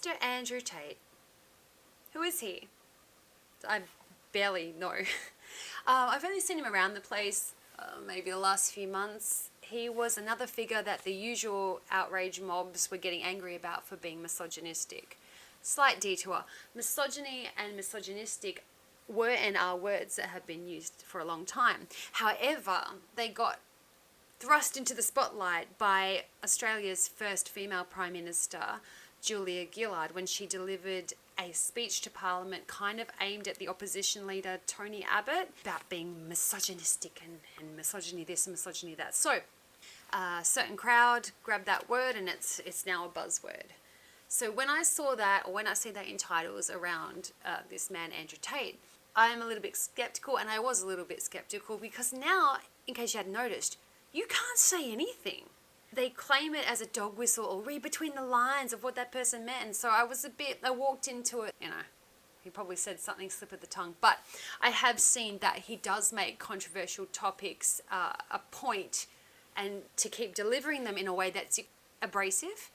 Mr. Andrew Tate. Who is he? I barely know. I've only seen him around the place maybe the last few months. He was another figure that the usual outrage mobs were getting angry about for being misogynistic. Slight detour. Misogyny and misogynistic were and are words that have been used for a long time. However, they got thrust into the spotlight by Australia's first female Prime Minister, Julia Gillard, when she delivered a speech to Parliament kind of aimed at the opposition leader, Tony Abbott, about being misogynistic and misogyny this and misogyny that. So, a certain crowd grabbed that word and it's now a buzzword. So when I saw that, or when I see that in titles around this man, Andrew Tate, I am a little bit skeptical, and I was a little bit skeptical because now, in case you hadn't noticed, you can't say anything. They claim it as a dog whistle or read between the lines of what that person meant. And so I walked into it, he probably said something slip of the tongue. But I have seen that he does make controversial topics a point, and to keep delivering them in a way that's abrasive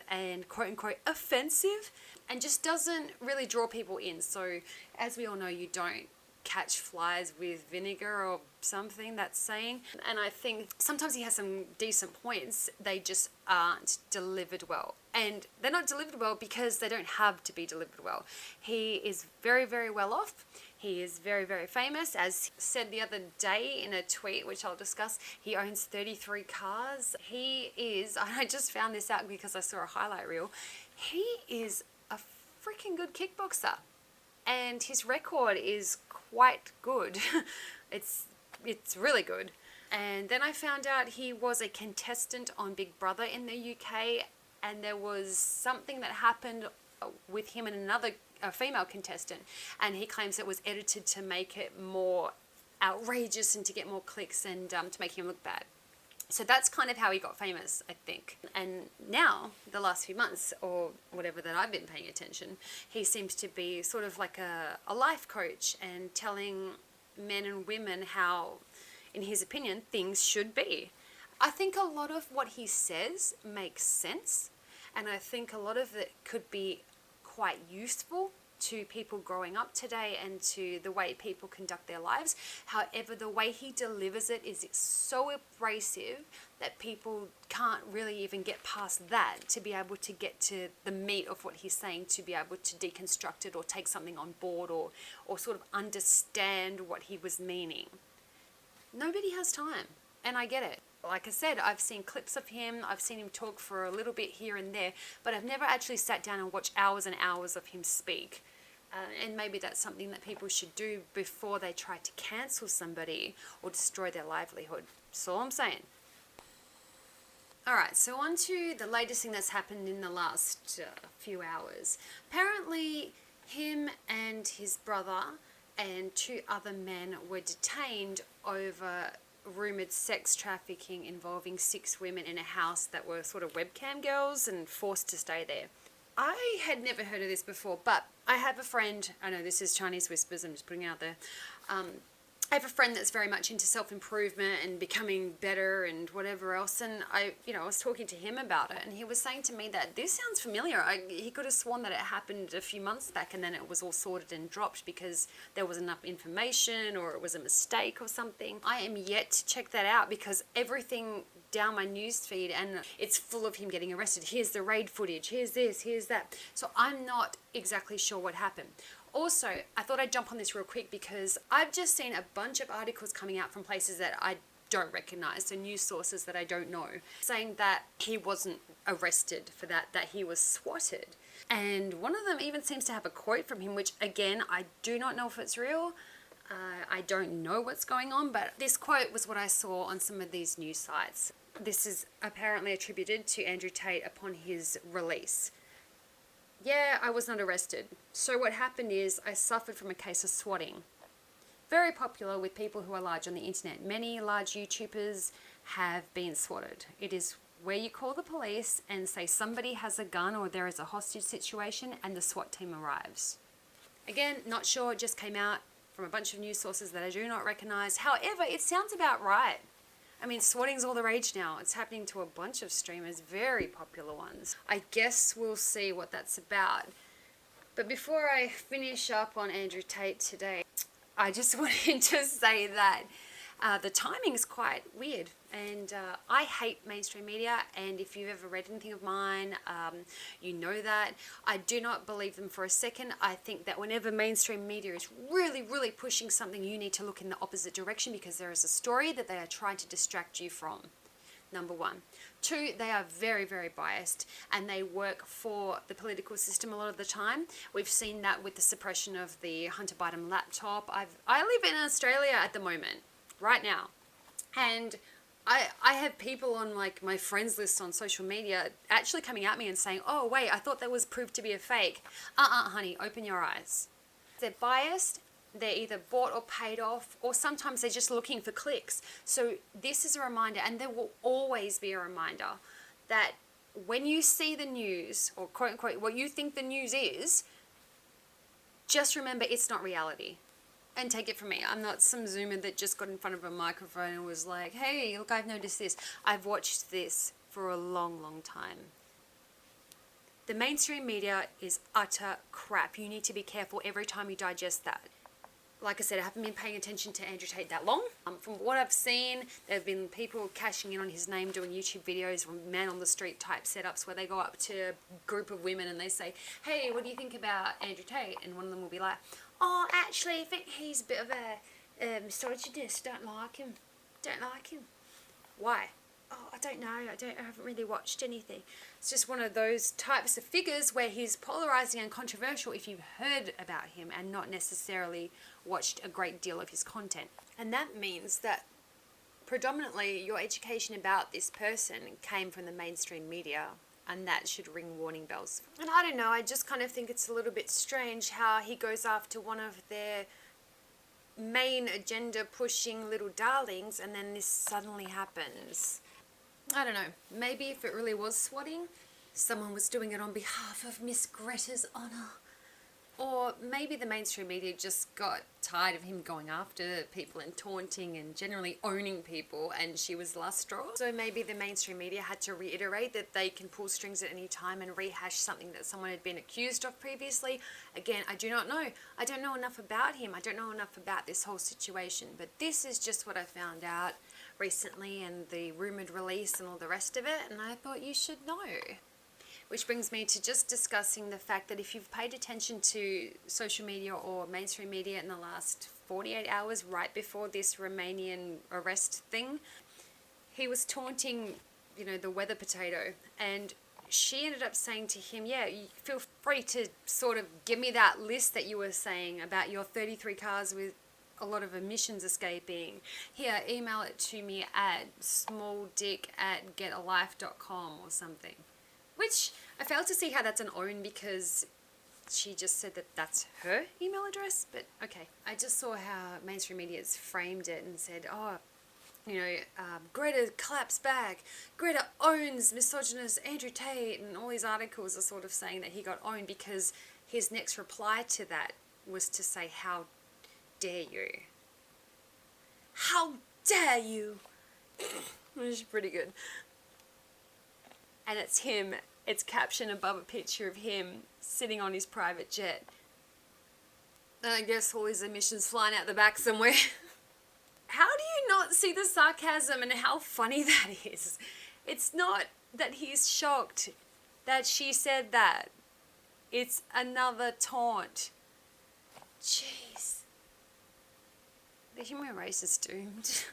and quote unquote offensive, and just doesn't really draw people in. So as we all know, you don't catch flies with vinegar or something, that's saying. And I think sometimes he has some decent points, they just aren't delivered well. And they're not delivered well because they don't have to be delivered well. He is very, very well off. He is very, very famous. As said the other day in a tweet, which I'll discuss, he owns 33 cars. He is, I just found this out because I saw a highlight reel, he is a freaking good kickboxer. And his record is quite good. It's really good. And then I found out he was a contestant on Big Brother in the UK, and there was something that happened with him and another female contestant, and he claims it was edited to make it more outrageous and to get more clicks and to make him look bad. So that's kind of how he got famous, I think. And now, the last few months, or whatever that I've been paying attention, he seems to be sort of like a life coach and telling men and women how, in his opinion, things should be. I think a lot of what he says makes sense, and I think a lot of it could be quite useful to people growing up today and to the way people conduct their lives. However, the way he delivers it is so abrasive that people can't really even get past that to be able to get to the meat of what he's saying, to be able to deconstruct it or take something on board or sort of understand what he was meaning. Nobody has time, and I get it. Like I said, I've seen clips of him, I've seen him talk for a little bit here and there, but I've never actually sat down and watched hours and hours of him speak. And maybe that's something that people should do before they try to cancel somebody or destroy their livelihood. That's all I'm saying. Alright, so on to the latest thing that's happened in the last few hours. Apparently, him and his brother and 2 other men were detained over rumoured sex trafficking involving 6 women in a house that were sort of webcam girls and forced to stay there. I had never heard of this before, but I have a friend, I know this is Chinese whispers, I'm just putting it out there. I have a friend that's very much into self-improvement and becoming better and whatever else, and I was talking to him about it, and he was saying to me that this sounds familiar. He could have sworn that it happened a few months back and then it was all sorted and dropped because there was enough information or it was a mistake or something. I am yet to check that out because everything down my newsfeed and it's full of him getting arrested. Here's the raid footage, here's this, here's that. So I'm not exactly sure what happened. Also, I thought I'd jump on this real quick because I've just seen a bunch of articles coming out from places that I don't recognize, so news sources that I don't know, saying that he wasn't arrested for that he was swatted. And one of them even seems to have a quote from him, which again, I do not know if it's real. I don't know what's going on, but this quote was what I saw on some of these news sites. This is apparently attributed to Andrew Tate upon his release. Yeah, I was not arrested. So what happened is I suffered from a case of swatting. Very popular with people who are large on the internet. Many large YouTubers have been swatted. It is where you call the police and say somebody has a gun or there is a hostage situation and the SWAT team arrives. Again, not sure, it just came out from a bunch of news sources that I do not recognize. However, it sounds about right. I mean, swatting's all the rage now. It's happening to a bunch of streamers, very popular ones. I guess we'll see what that's about. But before I finish up on Andrew Tate today, I just wanted to say that the timing is quite weird, and I hate mainstream media, and if you've ever read anything of mine, you know that. I do not believe them for a second. I think that whenever mainstream media is really, really pushing something, you need to look in the opposite direction, because there is a story that they are trying to distract you from. Number one. Two, they are very, very biased, and they work for the political system a lot of the time. We've seen that with the suppression of the Hunter Biden laptop. I live in Australia at the moment, right now, and I have people on like my friends list on social media actually coming at me and saying, oh wait, I thought that was proved to be a fake. Honey, open your eyes. They're biased. They're either bought or paid off, or sometimes they're just looking for clicks. So this is a reminder, and there will always be a reminder, that when you see the news, or quote unquote what you think the news is, just remember it's not reality. And take it from me, I'm not some Zoomer that just got in front of a microphone and was like, hey, look, I've noticed this. I've watched this for a long, long time. The mainstream media is utter crap. You need to be careful every time you digest that. Like I said, I haven't been paying attention to Andrew Tate that long. From what I've seen, there have been people cashing in on his name, doing YouTube videos, man on the street type setups, where they go up to a group of women and they say, hey, what do you think about Andrew Tate? And one of them will be like, oh, actually, I think he's a bit of a misogynist. Don't like him. Don't like him. Why? Oh, I don't know. I haven't really watched anything. It's just one of those types of figures where he's polarizing and controversial if you've heard about him and not necessarily watched a great deal of his content. And that means that predominantly your education about this person came from the mainstream media, and that should ring warning bells. And I don't know, I just kind of think it's a little bit strange how he goes after one of their main agenda pushing little darlings, and then this suddenly happens. I don't know, maybe if it really was swatting, someone was doing it on behalf of Miss Greta's honour. Or maybe the mainstream media just got tired of him going after people and taunting and generally owning people, and she was the last straw. So maybe the mainstream media had to reiterate that they can pull strings at any time and rehash something that someone had been accused of previously. Again, I do not know. I don't know enough about him. I don't know enough about this whole situation. But this is just what I found out recently, and the rumoured release and all the rest of it, and I thought you should know. Which brings me to just discussing the fact that if you've paid attention to social media or mainstream media in the last 48 hours right before this Romanian arrest thing, he was taunting, the weather potato, and she ended up saying to him, yeah, you feel free to sort of give me that list that you were saying about your 33 cars with a lot of emissions escaping. Here, email it to me at smalldick@getalife.com or something. Which I failed to see how that's an own, because she just said that that's her email address. But okay, I just saw how mainstream media has framed it and said, oh, Greta claps back, Greta owns misogynist Andrew Tate, and all these articles are sort of saying that he got owned because his next reply to that was to say, how dare you? How dare you? Which is pretty good. And it's him, it's captioned above a picture of him sitting on his private jet. And I guess all his emissions flying out the back somewhere. How do you not see the sarcasm and how funny that is? It's not that he's shocked that she said that. It's another taunt. Jeez. The human race is doomed.